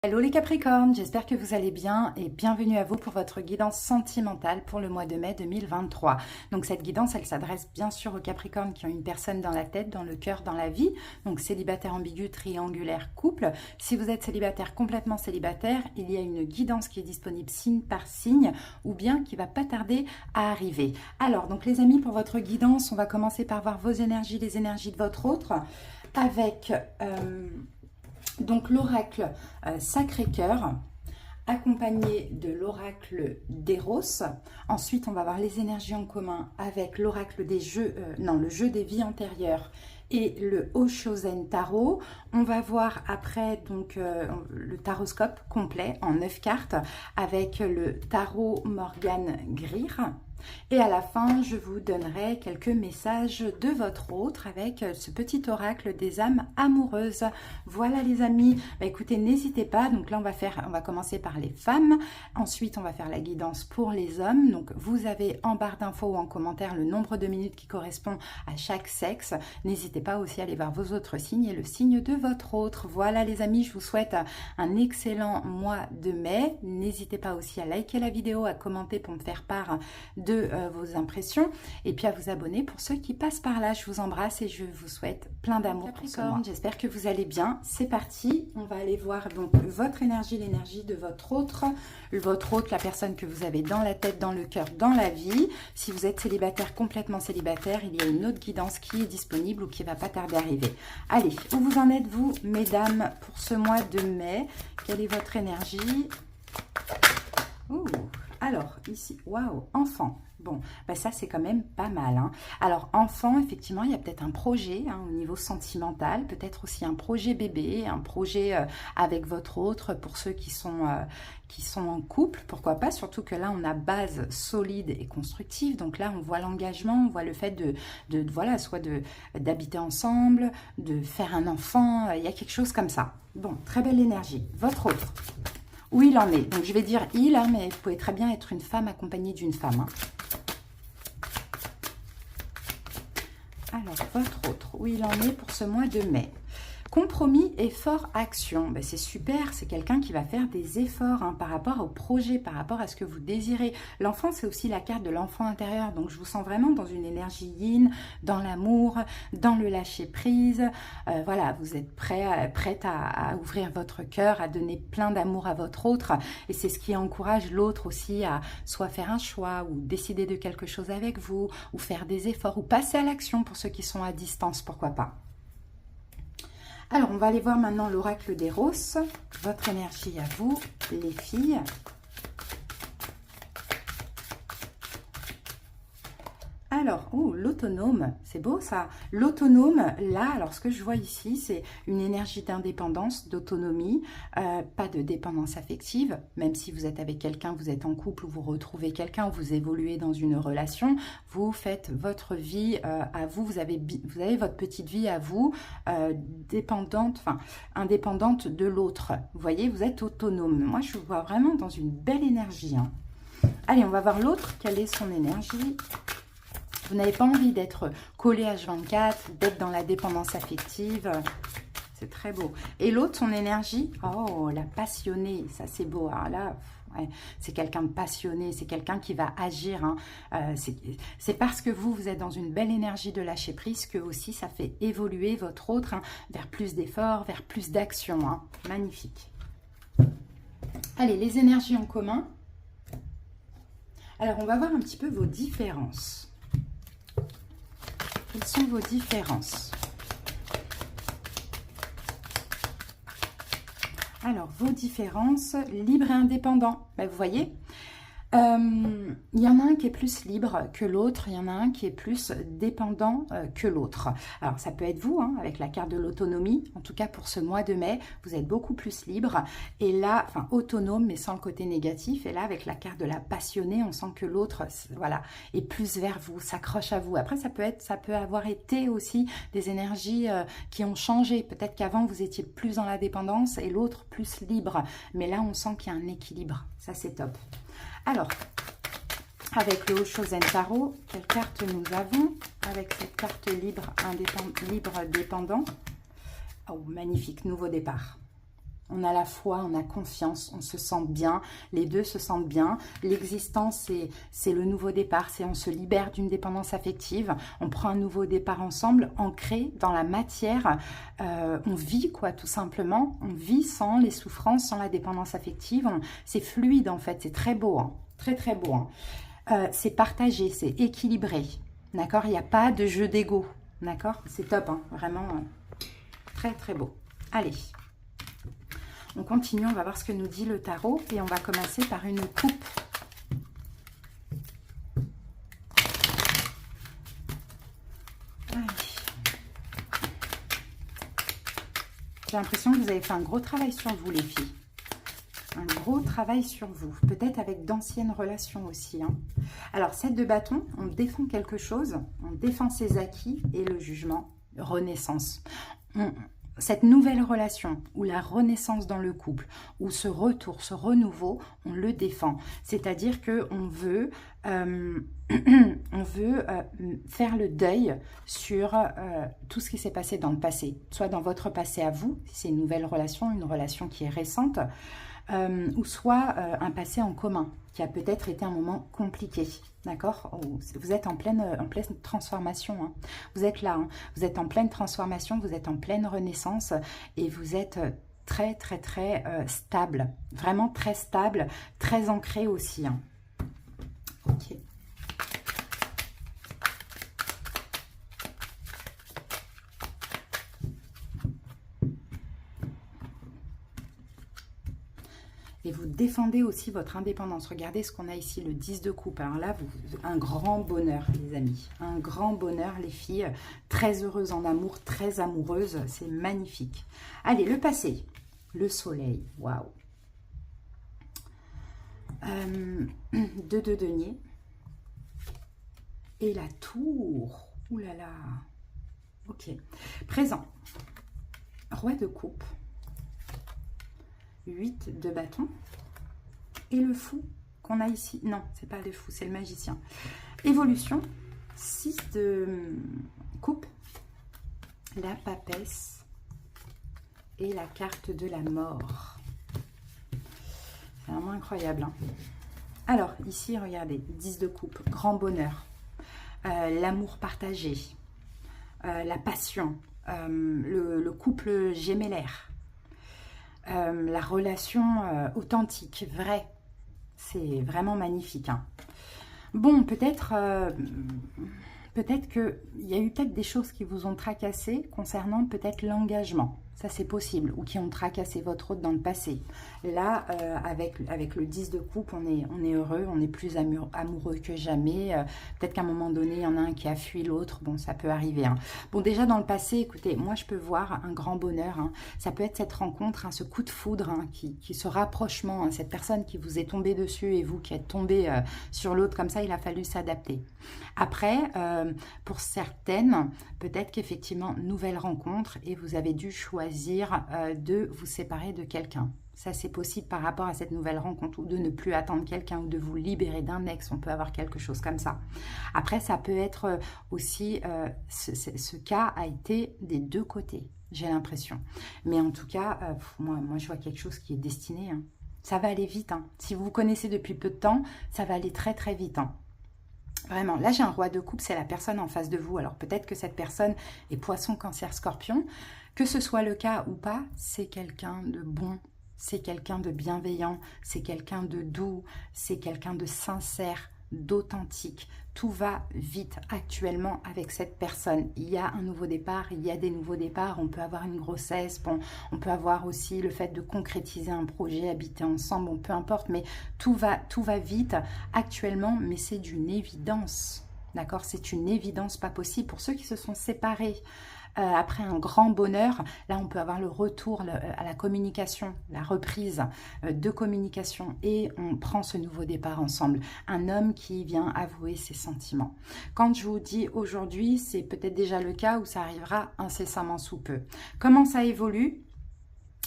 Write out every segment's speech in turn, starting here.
Hello les Capricornes, j'espère que vous allez bien et bienvenue à vous pour votre guidance sentimentale pour le mois de mai 2023. Donc cette guidance, elle s'adresse bien sûr aux Capricornes qui ont une personne dans la tête, dans le cœur, dans la vie. Donc célibataire ambigu, triangulaire, couple. Si vous êtes célibataire, complètement célibataire, il y a une guidance qui est disponible signe par signe ou bien qui va pas tarder à arriver. Alors donc les amis, pour votre guidance, on va commencer par voir vos énergies, les énergies de votre autre avec... donc l'oracle Sacré-Cœur, accompagné de l'oracle d'Eros. Ensuite, on va voir les énergies en commun avec l'oracle des jeux, le jeu des vies antérieures et le Oshozen Tarot. On va voir après donc le taroscope complet en 9 cartes avec le tarot Morgan Greer. Et à la fin, je vous donnerai quelques messages de votre autre avec ce petit oracle des âmes amoureuses. Voilà les amis, écoutez, n'hésitez pas. Donc là, on va commencer par les femmes. Ensuite, on va faire la guidance pour les hommes. Donc vous avez en barre d'infos ou en commentaire le nombre de minutes qui correspond à chaque sexe. N'hésitez pas aussi à aller voir vos autres signes et le signe de votre autre. Voilà les amis, je vous souhaite un excellent mois de mai. N'hésitez pas aussi à liker la vidéo, à commenter pour me faire part de vos impressions et puis à vous abonner pour ceux qui passent par là. Je vous embrasse et je vous souhaite plein d'amour pour ce mois. J'espère que vous allez bien. C'est parti, on va aller voir donc votre énergie, l'énergie de votre autre, la personne que vous avez dans la tête, dans le cœur, dans la vie. Si vous êtes célibataire, complètement célibataire, il y a une autre guidance qui est disponible ou qui va pas tarder à arriver. Allez, où vous en êtes vous, mesdames, pour ce mois de mai? Quelle est votre énergie? Ouh. Alors, ici, waouh, enfant. Bon, ça, c'est quand même pas mal. Hein. Alors, enfant, effectivement, il y a peut-être un projet au niveau sentimental, peut-être aussi un projet bébé, un projet avec votre autre pour ceux qui sont en couple, pourquoi pas, surtout que là, on a base solide et constructive. Donc là, on voit l'engagement, on voit le fait voilà, soit d'habiter ensemble, de faire un enfant, il y a quelque chose comme ça. Bon, très belle énergie. Votre autre. Où il en est. Donc, je vais dire il, mais vous pouvez très bien être une femme accompagnée d'une femme. Alors, votre autre, où il en est pour ce mois de mai. Compromis, effort, action. C'est super, c'est quelqu'un qui va faire des efforts par rapport au projet, par rapport à ce que vous désirez. L'enfant, c'est aussi la carte de l'enfant intérieur. Donc, je vous sens vraiment dans une énergie yin, dans l'amour, dans le lâcher-prise. Voilà, vous êtes prête à ouvrir votre cœur, à donner plein d'amour à votre autre. Et c'est ce qui encourage l'autre aussi à soit faire un choix ou décider de quelque chose avec vous, ou faire des efforts, ou passer à l'action pour ceux qui sont à distance, pourquoi pas. Alors, on va aller voir maintenant l'oracle d'Eros, votre énergie à vous, les filles. Alors, oh, l'autonome, c'est beau ça. L'autonome, là, alors ce que je vois ici, c'est une énergie d'indépendance, d'autonomie, pas de dépendance affective, même si vous êtes avec quelqu'un, vous êtes en couple ou vous retrouvez quelqu'un ou vous évoluez dans une relation, vous faites votre vie à vous, vous avez votre petite vie à vous, indépendante de l'autre. Vous voyez, vous êtes autonome. Moi, je vous vois vraiment dans une belle énergie. Hein. Allez, on va voir l'autre, quelle est son énergie ? Vous n'avez pas envie d'être collé H24, d'être dans la dépendance affective. C'est très beau. Et l'autre, son énergie, oh, la passionnée, ça c'est beau. Alors là, ouais, c'est quelqu'un de passionné, c'est quelqu'un qui va agir. Hein. C'est parce que vous êtes dans une belle énergie de lâcher prise que aussi ça fait évoluer votre autre vers plus d'efforts, vers plus d'action. Hein. Magnifique. Allez, les énergies en commun. Alors, on va voir un petit peu vos différences. Quelles sont vos différences? Alors, vos différences, libre et indépendant. Vous voyez, il y en a un qui est plus libre que l'autre, il y en a un qui est plus dépendant que l'autre. Alors, ça peut être vous, avec la carte de l'autonomie. En tout cas, pour ce mois de mai, vous êtes beaucoup plus libre. Et là, enfin, autonome, mais sans le côté négatif. Et là, avec la carte de la passionnée, on sent que l'autre, voilà, est plus vers vous, s'accroche à vous. Après, ça peut avoir été aussi des énergies qui ont changé. Peut-être qu'avant, vous étiez plus dans la dépendance et l'autre plus libre. Mais là, on sent qu'il y a un équilibre. Ça, c'est top. Alors, avec le Oshozen Tarot, quelle carte nous avons avec cette carte libre dépendant? Oh, magnifique, nouveau départ. On a la foi, on a confiance, on se sent bien, les deux se sentent bien. L'existence, c'est le nouveau départ, c'est on se libère d'une dépendance affective, on prend un nouveau départ ensemble, ancré dans la matière. On vit quoi, tout simplement. On vit sans les souffrances, sans la dépendance affective. C'est fluide en fait, c'est très beau, hein. Très très beau. Hein. C'est partagé, c'est équilibré. D'accord? Il n'y a pas de jeu d'ego. D'accord? C'est top, hein. Vraiment très très beau. Allez. On continue, on va voir ce que nous dit le tarot et on va commencer par une coupe. J'ai l'impression que vous avez fait un gros travail sur vous, les filles. Un gros travail sur vous. Peut-être avec d'anciennes relations aussi. Hein. Alors, 7 de bâton, on défend quelque chose. On défend ses acquis et le jugement. Renaissance. Cette nouvelle relation, ou la renaissance dans le couple, ou ce retour, ce renouveau, on le défend. C'est-à-dire qu'on veut, faire le deuil sur tout ce qui s'est passé dans le passé. Soit dans votre passé à vous, si c'est une nouvelle relation, une relation qui est récente, ou soit un passé en commun, qui a peut-être été un moment compliqué. D'accord? Vous êtes en pleine transformation. Hein. Vous êtes là. Hein. Vous êtes en pleine transformation. Vous êtes en pleine renaissance. Et vous êtes très, très, très stable. Vraiment très stable. Très ancré aussi. Hein. Ok. Et vous défendez aussi votre indépendance. Regardez ce qu'on a ici, le 10 de coupe. Alors là, un grand bonheur, les amis. Un grand bonheur, les filles. Très heureuses en amour, très amoureuses. C'est magnifique. Allez, le passé. Le soleil. Waouh. 2 de denier. Et la tour. Ouh là là. Ok. Présent. Roi de coupe. 8 de bâton et le fou qu'on a ici. Non, c'est pas le fou, c'est le magicien. Évolution, 6 de coupe, la papesse et la carte de la mort. C'est vraiment incroyable. Hein. Alors, ici, regardez, 10 de coupe, grand bonheur, l'amour partagé, la passion, le couple gémellaire. La relation authentique, vraie. C'est vraiment magnifique. Hein. Bon, peut-être qu'il y a eu peut-être des choses qui vous ont tracassé concernant peut-être l'engagement. Ça, c'est possible. Ou qui ont tracassé votre hôte dans le passé. Là, avec le 10 de coupe, on est heureux, on est plus amoureux que jamais. Peut-être qu'à un moment donné, il y en a un qui a fui l'autre. Bon, ça peut arriver. Hein. Bon, déjà, dans le passé, écoutez, moi, je peux voir un grand bonheur. Hein. Ça peut être cette rencontre, hein, ce coup de foudre, hein, ce rapprochement, hein, cette personne qui vous est tombée dessus et vous qui êtes tombé sur l'autre. Comme ça, il a fallu s'adapter. Après, pour certaines, peut-être qu'effectivement, nouvelle rencontre et vous avez dû choisir de vous séparer de quelqu'un. Ça, c'est possible par rapport à cette nouvelle rencontre ou de ne plus attendre quelqu'un ou de vous libérer d'un ex. On peut avoir quelque chose comme ça. Après, ça peut être aussi, ce cas a été des deux côtés, j'ai l'impression. Mais en tout cas, moi, je vois quelque chose qui est destiné. Hein. Ça va aller vite. Hein. Si vous vous connaissez depuis peu de temps, ça va aller très, très vite. Hein. Vraiment, là j'ai un roi de coupe, c'est la personne en face de vous. Alors peut-être que cette personne est poisson, cancer, scorpion. Que ce soit le cas ou pas, c'est quelqu'un de bon, c'est quelqu'un de bienveillant, c'est quelqu'un de doux, c'est quelqu'un de sincère, d'authentique. Tout va vite actuellement avec cette personne. Il y a un nouveau départ, il y a des nouveaux départs, on peut avoir une grossesse, bon, on peut avoir aussi le fait de concrétiser un projet, habiter ensemble, bon, peu importe, mais tout va vite actuellement, mais c'est d'une évidence, d'accord? C'est une évidence pas possible. Pour ceux qui se sont séparés, après un grand bonheur, là on peut avoir le retour à la communication, la reprise de communication et on prend ce nouveau départ ensemble. Un homme qui vient avouer ses sentiments. Quand je vous dis aujourd'hui, c'est peut-être déjà le cas ou ça arrivera incessamment sous peu. Comment ça évolue ?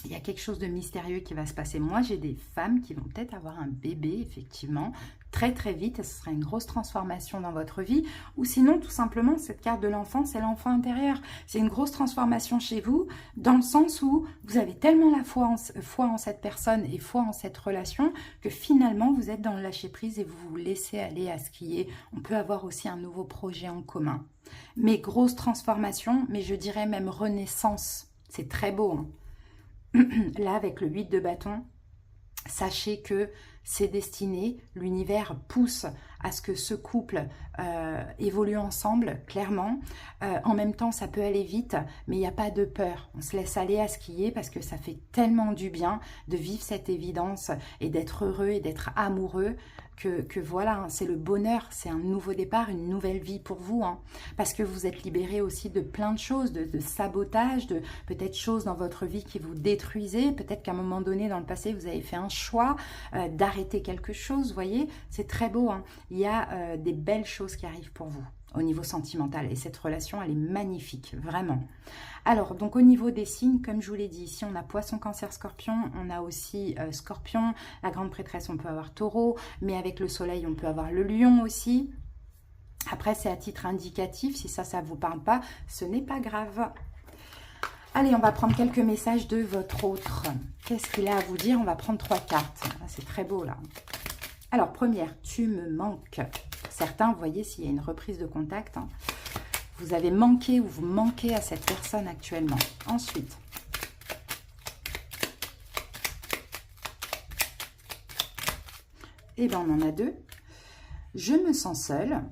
Il y a quelque chose de mystérieux qui va se passer. Moi, j'ai des femmes qui vont peut-être avoir un bébé, effectivement, très très vite. Et ce sera une grosse transformation dans votre vie. Ou sinon, tout simplement, cette carte de l'enfant, c'est l'enfant intérieur. C'est une grosse transformation chez vous, dans le sens où vous avez tellement la foi en cette personne et foi en cette relation, que finalement, vous êtes dans le lâcher-prise et vous vous laissez aller à ce qui est. On peut avoir aussi un nouveau projet en commun. Mais grosse transformation, mais je dirais même renaissance. C'est très beau, hein. Là, avec le 8 de bâton, sachez que c'est destiné, l'univers pousse à ce que ce couple évolue ensemble, clairement. En même temps, ça peut aller vite, mais il n'y a pas de peur. On se laisse aller à ce qui est parce que ça fait tellement du bien de vivre cette évidence et d'être heureux et d'être amoureux que voilà, c'est le bonheur, c'est un nouveau départ, une nouvelle vie pour vous, hein, parce que vous êtes libéré aussi de plein de choses, de sabotage, de peut-être choses dans votre vie qui vous détruisaient, peut-être qu'à un moment donné dans le passé vous avez fait un choix d'arrêter quelque chose, vous voyez, c'est très beau, hein. Il y a des belles choses qui arrivent pour vous au niveau sentimental et cette relation elle est magnifique, vraiment. Alors donc au niveau des signes, comme je vous l'ai dit, ici on a Poisson, Cancer, Scorpion, on a aussi Scorpion, la Grande Prêtresse on peut avoir Taureau, mais avec le Soleil on peut avoir le Lion aussi. Après c'est à titre indicatif, si ça vous parle pas, ce n'est pas grave. Allez, on va prendre quelques messages de votre autre. Qu'est-ce qu'il a à vous dire? On va prendre 3 cartes. C'est très beau là. Alors première, tu me manques. Certains, vous voyez, s'il y a une reprise de contact, hein, vous avez manqué ou vous manquez à cette personne actuellement. Ensuite, et bien on en a 2. Je me sens seule,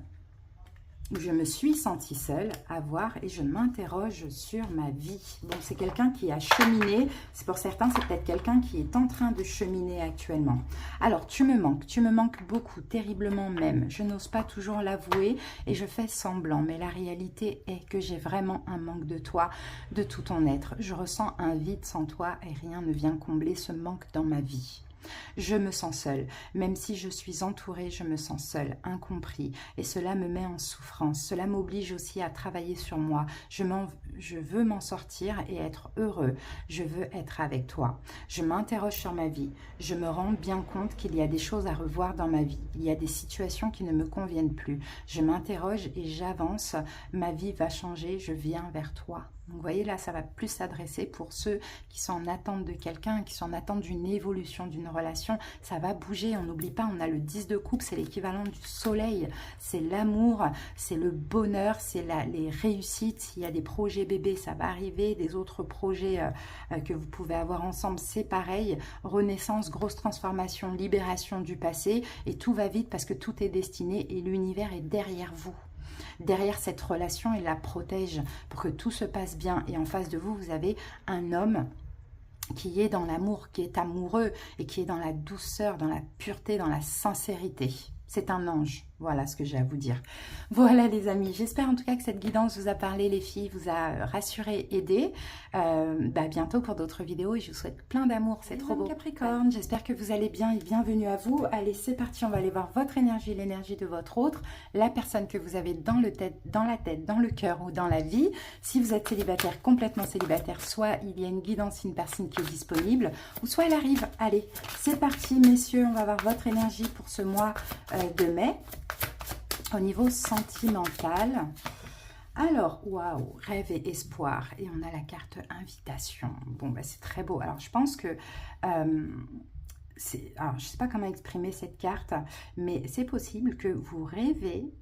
ou je me suis sentie seule à voir et je m'interroge sur ma vie. Bon, c'est quelqu'un qui a cheminé, c'est pour certains, c'est peut-être quelqu'un qui est en train de cheminer actuellement. Alors, tu me manques beaucoup, terriblement même. Je n'ose pas toujours l'avouer et je fais semblant, mais la réalité est que j'ai vraiment un manque de toi, de tout ton être. Je ressens un vide sans toi et rien ne vient combler ce manque dans ma vie. Je me sens seule, même si je suis entourée, je me sens seule, incompris, et cela me met en souffrance. Cela m'oblige aussi à travailler sur moi. Je veux m'en sortir et être heureux. Je veux être avec toi. Je m'interroge sur ma vie. Je me rends bien compte qu'il y a des choses à revoir dans ma vie. Il y a des situations qui ne me conviennent plus. Je m'interroge et j'avance. Ma vie va changer. Je viens vers toi. Donc, vous voyez, là, ça va plus s'adresser pour ceux qui sont en attente de quelqu'un, qui sont en attente d'une évolution, d'une relation. Ça va bouger, on n'oublie pas, on a le 10 de coupe, c'est l'équivalent du soleil. C'est l'amour, c'est le bonheur, c'est les réussites. S'il y a des projets bébés, ça va arriver. Des autres projets que vous pouvez avoir ensemble, c'est pareil. Renaissance, grosse transformation, libération du passé. Et tout va vite parce que tout est destiné et l'univers est derrière vous. Derrière cette relation, il la protège pour que tout se passe bien. Et en face de vous, vous avez un homme qui est dans l'amour, qui est amoureux et qui est dans la douceur, dans la pureté, dans la sincérité. C'est un ange. Voilà ce que j'ai à vous dire. Voilà les amis, j'espère en tout cas que cette guidance vous a parlé les filles, vous a rassuré, aidé. Bientôt pour d'autres vidéos et je vous souhaite plein d'amour, c'est trop beau. Capricorne, j'espère que vous allez bien et bienvenue à vous. Allez, c'est parti, on va aller voir votre énergie, l'énergie de votre autre, la personne que vous avez dans la tête, dans le cœur ou dans la vie. Si vous êtes célibataire, complètement célibataire, soit il y a une guidance, une personne qui est disponible, ou soit elle arrive. Allez, c'est parti messieurs, on va voir votre énergie pour ce mois de mai. Au niveau sentimental, alors, waouh, rêve et espoir. Et on a la carte invitation. Bon, c'est très beau. Alors, je pense que... alors, je ne sais pas comment exprimer cette carte, mais c'est possible que vous rêvez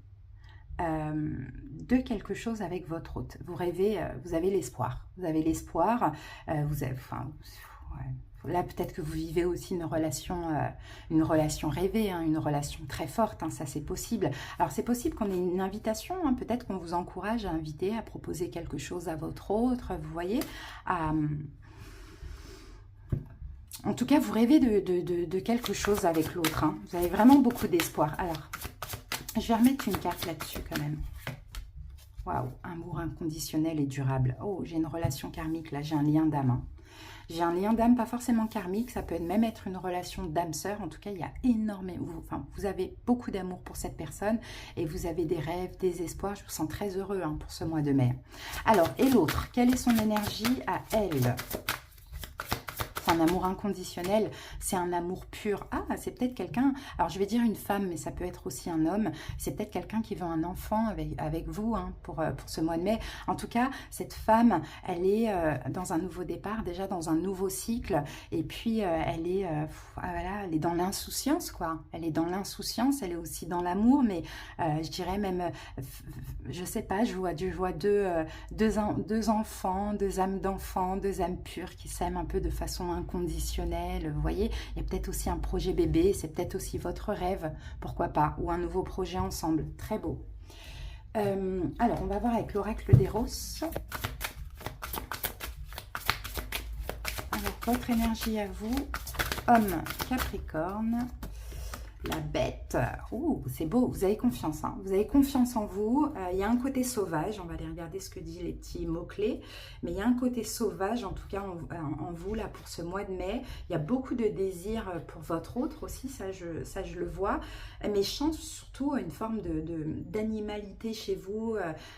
de quelque chose avec votre hôte. Vous rêvez, vous avez l'espoir. Vous avez l'espoir, vous avez... Enfin, ouais. Là, peut-être que vous vivez aussi une relation rêvée, hein, une relation très forte, hein, ça c'est possible. Alors c'est possible qu'on ait une invitation, hein, peut-être qu'on vous encourage à inviter, à proposer quelque chose à votre autre, vous voyez. En tout cas, vous rêvez de quelque chose avec l'autre, hein. Vous avez vraiment beaucoup d'espoir. Alors, je vais remettre une carte là-dessus quand même. Waouh, amour inconditionnel et durable. Oh, j'ai une relation karmique, là, j'ai un lien d'âme, hein. J'ai un lien d'âme, pas forcément karmique, ça peut même être une relation d'âme-sœur. En tout cas, il y a énormément, vous avez beaucoup d'amour pour cette personne et vous avez des rêves, des espoirs. Je vous sens très heureux hein, pour ce mois de mai. Alors, et l'autre, quelle est son énergie à elle? un amour inconditionnel, c'est un amour pur. Ah, c'est peut-être quelqu'un, alors je vais dire une femme, mais ça peut être aussi un homme, c'est peut-être quelqu'un qui veut un enfant avec vous hein, pour ce mois de mai. En tout cas, cette femme, elle est dans un nouveau départ, déjà dans un nouveau cycle, et puis voilà, elle est dans l'insouciance, quoi. Elle est dans l'insouciance, elle est aussi dans l'amour, mais je dirais même, je sais pas, je vois deux enfants, deux âmes d'enfants, deux âmes pures qui s'aiment un peu de façon inconditionnelle. Vous voyez, il y a peut-être aussi un projet bébé, c'est peut-être aussi votre rêve, pourquoi pas, ou un nouveau projet ensemble. Très beau. Alors, on va voir avec l'oracle d'Eros. Alors, votre énergie à vous, homme Capricorne. La bête, ouh, c'est beau, vous avez confiance, hein. Vous avez confiance en vous, il y a un côté sauvage, on va aller regarder ce que disent les petits mots-clés, mais il y a un côté sauvage, en tout cas en vous, là, pour ce mois de mai. Il y a beaucoup de désir pour votre autre aussi, ça je le vois, mais je sens surtout une forme d'animalité chez vous,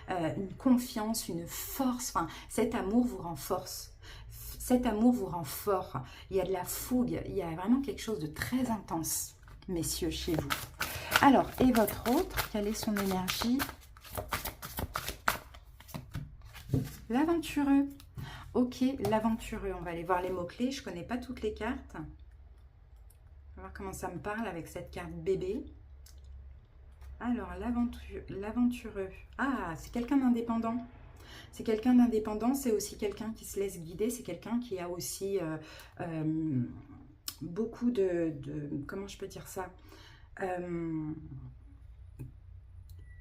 une confiance, une force, enfin, cet amour vous rend force. Cet amour vous rend fort, il y a de la fougue, il y a vraiment quelque chose de très intense, messieurs, chez vous. Alors, et votre autre, quelle est son énergie? L'aventureux. Ok, l'aventureux. On va aller voir les mots-clés. Je ne connais pas toutes les cartes. On va voir comment ça me parle avec cette carte bébé. Alors, l'aventureux. Ah, c'est quelqu'un d'indépendant. C'est quelqu'un d'indépendant, c'est aussi quelqu'un qui se laisse guider, c'est quelqu'un qui a aussi beaucoup comment je peux dire ça,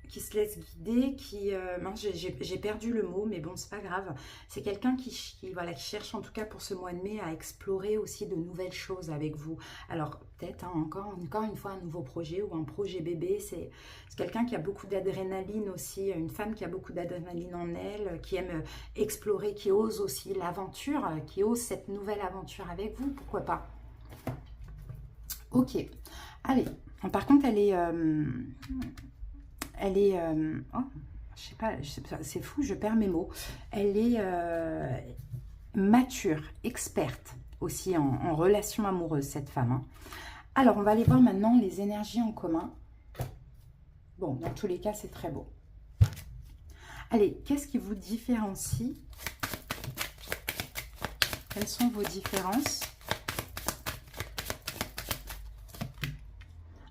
qui se laisse guider, j'ai perdu le mot, mais bon, c'est pas grave. C'est quelqu'un voilà, qui cherche en tout cas pour ce mois de mai à explorer aussi de nouvelles choses avec vous. Alors peut-être hein, encore une fois un nouveau projet ou un projet bébé. C'est quelqu'un qui a beaucoup d'adrénaline aussi, une femme qui a beaucoup d'adrénaline en elle, qui aime explorer, qui ose aussi l'aventure, qui ose cette nouvelle aventure avec vous, pourquoi pas. Ok, allez. Par contre, elle est oh, je sais pas, c'est fou, je perds mes mots. Elle est mature, experte aussi en relation amoureuse, cette femme. Hein. Alors, on va aller voir maintenant les énergies en commun. Bon, dans tous les cas, c'est très beau. Allez, qu'est-ce qui vous différencie? Quelles sont vos différences?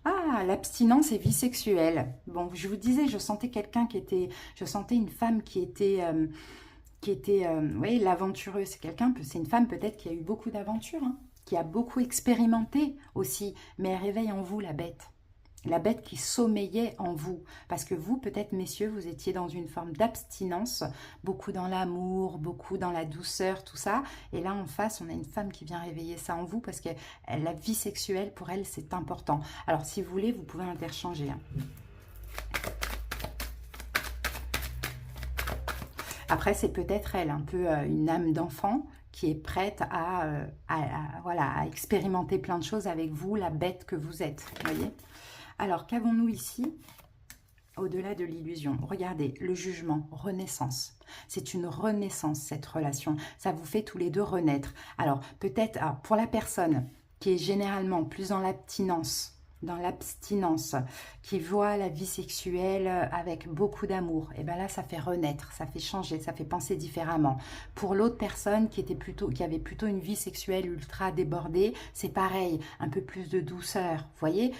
Ah, l'abstinence et vie sexuelle. Bon, je vous disais, je sentais quelqu'un je sentais une femme qui était, oui, l'aventureuse. C'est une femme peut-être qui a eu beaucoup d'aventures, hein, qui a beaucoup expérimenté aussi, mais elle réveille en vous la bête. La bête qui sommeillait en vous. Parce que vous, peut-être, messieurs, vous étiez dans une forme d'abstinence, beaucoup dans l'amour, beaucoup dans la douceur, tout ça. Et là, en face, on a une femme qui vient réveiller ça en vous parce que la vie sexuelle, pour elle, c'est important. Alors, si vous voulez, vous pouvez interchanger. Hein. Après, c'est peut-être elle, un peu une âme d'enfant qui est prête voilà, à expérimenter plein de choses avec vous, la bête que vous êtes. Vous voyez ? Alors, qu'avons-nous ici? Au-delà de l'illusion, regardez, le jugement, renaissance. C'est une renaissance, cette relation. Ça vous fait tous les deux renaître. Alors, peut-être, pour la personne qui est généralement plus dans l'abstinence, qui voit la vie sexuelle avec beaucoup d'amour, et bien là, ça fait renaître, ça fait changer, ça fait penser différemment. Pour l'autre personne qui avait plutôt une vie sexuelle ultra débordée, c'est pareil, un peu plus de douceur, vous voyez ?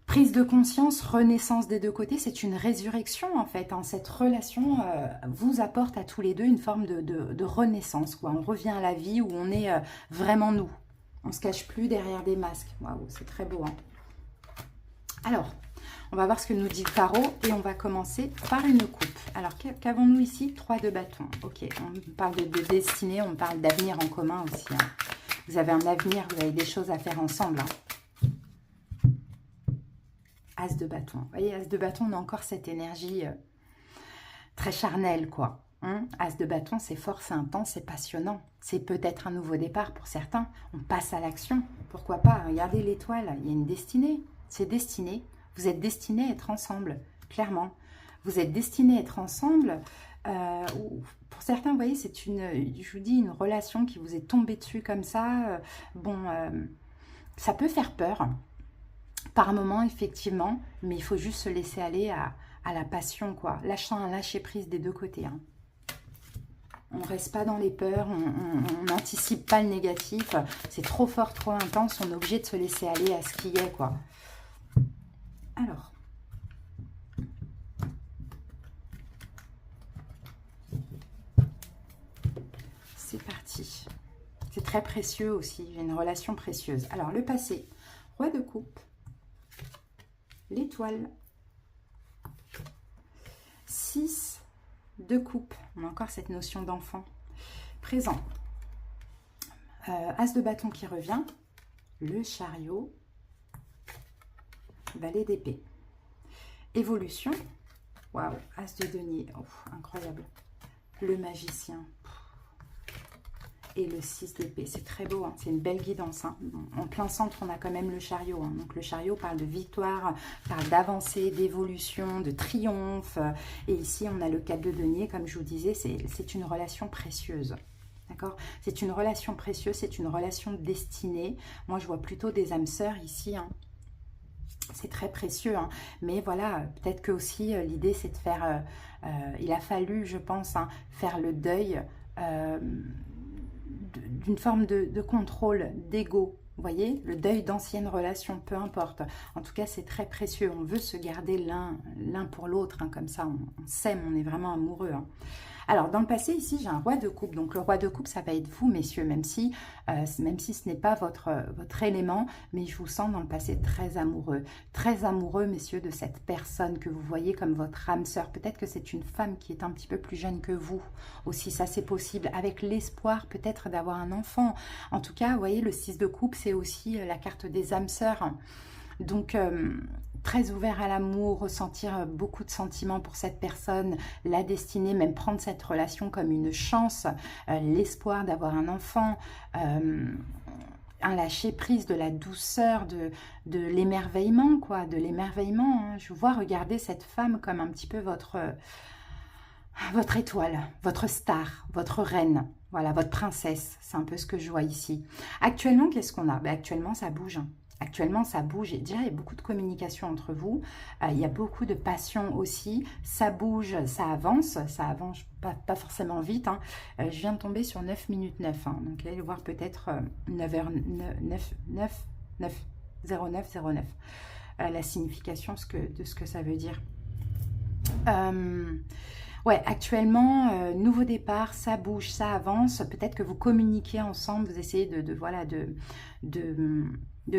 Prise de conscience, renaissance des deux côtés, c'est une résurrection en fait. Hein. Cette relation vous apporte à tous les deux une forme de renaissance. Quoi. On revient à la vie où on est vraiment nous. On ne se cache plus derrière des masques. Waouh, c'est très beau. Hein. Alors, on va voir ce que nous dit le tarot et on va commencer par une coupe. Alors, qu'avons-nous ici? 3 de bâton. Ok, on parle de destinée, on parle d'avenir en commun aussi. Hein. Vous avez un avenir, vous avez des choses à faire ensemble. Hein. As de bâton. Vous voyez, As de bâton, on a encore cette énergie très charnelle, quoi. Hein, As de bâton, c'est fort, c'est intense, c'est passionnant. C'est peut-être un nouveau départ pour certains. On passe à l'action. Pourquoi pas? Regardez l'étoile, il y a une destinée. C'est destiné. Vous êtes destinés à être ensemble, clairement. Vous êtes destinés à être ensemble. Ou pour certains, vous voyez, c'est je vous dis, une relation qui vous est tombée dessus comme ça. Bon, ça peut faire peur par moment, effectivement, mais il faut juste se laisser aller à la passion, quoi. Lâchant un lâcher prise des deux côtés, hein. On ne reste pas dans les peurs, on n'anticipe pas le négatif. C'est trop fort, trop intense, on est obligé de se laisser aller à ce qui est, quoi. Alors. C'est parti. C'est très précieux aussi, j'ai une relation précieuse. Alors, le passé, roi de coupe, l'étoile, 6 de coupe, on a encore cette notion d'enfant. Présent, as de bâton qui revient, le chariot, valet d'épée. Évolution, waouh, as de denier, oh, incroyable. Le magicien. Et le 6 d'épée, c'est très beau, hein. C'est une belle guidance, hein. En plein centre, on a quand même le chariot, hein. Donc le chariot parle de victoire, parle d'avancée, d'évolution, de triomphe. Et ici, on a le 4 de denier, comme je vous disais, c'est une relation précieuse. D'accord? C'est une relation précieuse, c'est une relation destinée. Moi, je vois plutôt des âmes sœurs ici, hein. C'est très précieux, hein. Mais voilà, peut-être que aussi l'idée, c'est de faire... il a fallu, je pense, hein, faire le deuil... d'une forme de contrôle, d'ego. Vous voyez, le deuil d'anciennes relations, peu importe. En tout cas, c'est très précieux. On veut se garder l'un pour l'autre, hein, comme ça, on s'aime, on est vraiment amoureux, hein. Alors, dans le passé, ici, j'ai un roi de coupe. Donc, le roi de coupe, ça va être vous, messieurs, même si ce n'est pas votre élément, mais je vous sens dans le passé très amoureux, messieurs, de cette personne que vous voyez comme votre âme sœur. Peut-être que c'est une femme qui est un petit peu plus jeune que vous aussi, ça c'est possible, avec l'espoir peut-être d'avoir un enfant. En tout cas, vous voyez, le 6 de coupe, c'est aussi la carte des âmes sœurs. Donc, très ouvert à l'amour, ressentir beaucoup de sentiments pour cette personne, la destinée, même prendre cette relation comme une chance, l'espoir d'avoir un enfant, un lâcher-prise, de la douceur, de l'émerveillement, quoi, de l'émerveillement, hein. Je vous vois regarder cette femme comme un petit peu votre étoile, votre star, votre reine, voilà, votre princesse, c'est un peu ce que je vois ici. Actuellement, qu'est-ce qu'on a? Ben, actuellement, ça bouge, hein. Actuellement, ça bouge. Et déjà, il y a beaucoup de communication entre vous. Il y a beaucoup de passion aussi. Ça bouge, ça avance pas forcément vite, hein. Je viens de tomber sur 9 minutes 9. Hein. Donc, allez voir peut-être 9h, 0909. La signification de ce que ça veut dire. Ouais, actuellement, nouveau départ, ça bouge, ça avance. Peut-être que vous communiquez ensemble, vous essayez de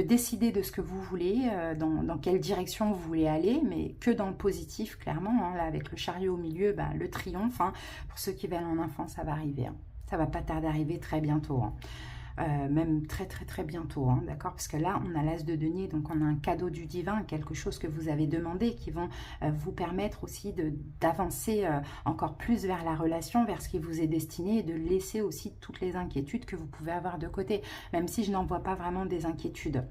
décider de ce que vous voulez, dans quelle direction vous voulez aller, mais que dans le positif, clairement, hein. Là, avec le chariot au milieu, ben, le triomphe, hein. Pour ceux qui veulent un enfant, ça va arriver, hein. Ça va pas tarder d'arriver très bientôt, hein. Même très très très bientôt, hein, d'accord, parce que là on a l'as de denier, donc on a un cadeau du divin, quelque chose que vous avez demandé, qui vont vous permettre aussi d'avancer encore plus vers la relation, vers ce qui vous est destiné, et de laisser aussi toutes les inquiétudes que vous pouvez avoir de côté, même si je n'en vois pas vraiment des inquiétudes.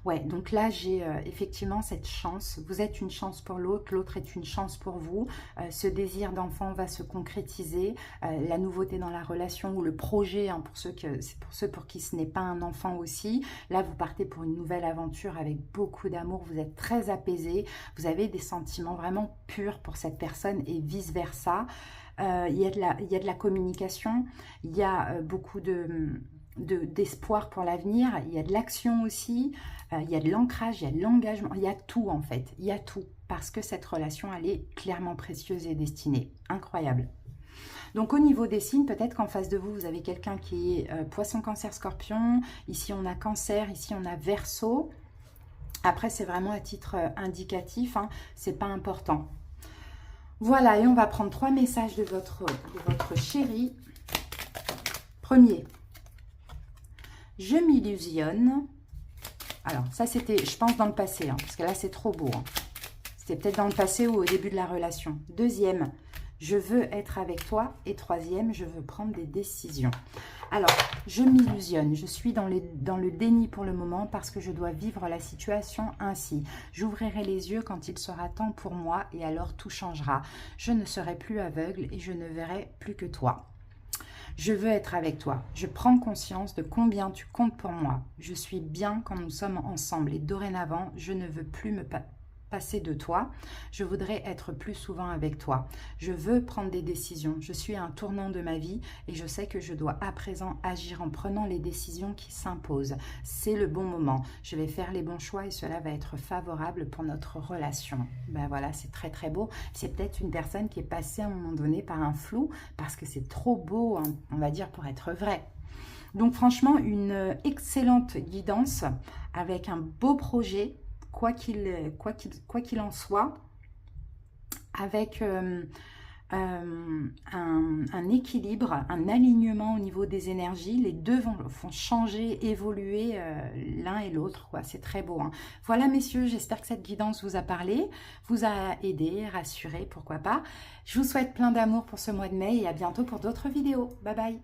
Ouais, donc là, j'ai effectivement cette chance. Vous êtes une chance pour l'autre, l'autre est une chance pour vous. Ce désir d'enfant va se concrétiser. La nouveauté dans la relation ou le projet, hein, c'est pour ceux pour qui ce n'est pas un enfant aussi. Là, vous partez pour une nouvelle aventure avec beaucoup d'amour. Vous êtes très apaisé. Vous avez des sentiments vraiment purs pour cette personne et vice-versa. Il y a de la communication. Il y a beaucoup d'espoir pour l'avenir, il y a de l'action aussi, il y a de l'ancrage, il y a de l'engagement, il y a tout en fait, il y a tout, parce que cette relation, elle est clairement précieuse et destinée, incroyable. Donc au niveau des signes, peut-être qu'en face de vous, vous avez quelqu'un qui est poisson, cancer, scorpion, ici on a cancer, ici on a verseau. Après c'est vraiment à titre indicatif, hein, c'est pas important. Voilà, et on va prendre 3 messages de votre chéri. Premier, je m'illusionne. Alors, ça, c'était, je pense, dans le passé, hein, parce que là, c'est trop beau, hein. C'était peut-être dans le passé ou au début de la relation. Deuxième, je veux être avec toi. Et troisième, je veux prendre des décisions. Alors, je m'illusionne, je suis dans le déni pour le moment parce que je dois vivre la situation ainsi. J'ouvrirai les yeux quand il sera temps pour moi et alors tout changera. Je ne serai plus aveugle et je ne verrai plus que toi. Je veux être avec toi. Je prends conscience de combien tu comptes pour moi. Je suis bien quand nous sommes ensemble et dorénavant, je ne veux plus me passer de toi. Je voudrais être plus souvent avec toi. Je veux prendre des décisions. Je suis à un tournant de ma vie et je sais que je dois à présent agir en prenant les décisions qui s'imposent. C'est le bon moment. Je vais faire les bons choix et cela va être favorable pour notre relation. Ben voilà, c'est très très beau. C'est peut-être une personne qui est passée à un moment donné par un flou parce que c'est trop beau, hein, on va dire, pour être vrai. Donc franchement, une excellente guidance avec un beau projet, quoi qu'il en soit, avec un équilibre, un alignement au niveau des énergies. Les deux vont changer, évoluer l'un et l'autre. C'est très beau. Hein. Voilà, messieurs, j'espère que cette guidance vous a parlé, vous a aidé, rassuré, pourquoi pas. Je vous souhaite plein d'amour pour ce mois de mai et à bientôt pour d'autres vidéos. Bye bye.